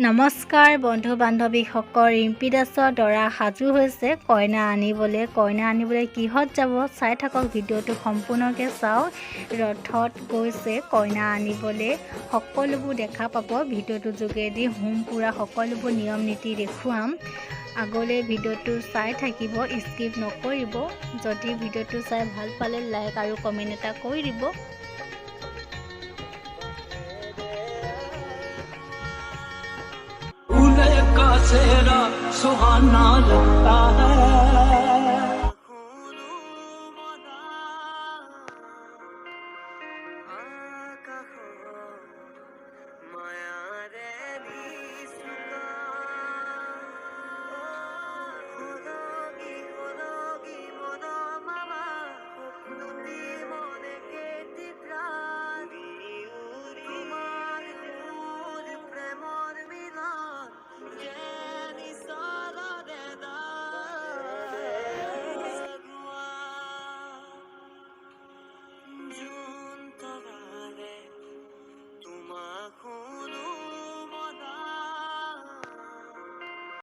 নমস্কাৰ বন্ধু বান্ধৱীসকল, ৰিম্পি দাসৰ দৰা সাজু হৈছে কইনা আনিবলৈ কিহত যাব চাই থাকক। ভিডিঅ'টো সম্পূৰ্ণকৈ চাওক। ৰথত গৈছে কইনা আনিবলৈ, সকলোবোৰ দেখা পাব ভিডিঅ'টোৰ যোগেদি। পুৰা সকলোবোৰ নিয়ম নীতি দেখুৱাম। আগলৈ ভিডিঅ'টো চাই থাকিব, স্কিপ নকৰিব। যদি ভিডিঅ'টো চাই ভাল পালে লাইক আৰু কমেণ্ট এটা কৰি দিব। सेरा सुहाना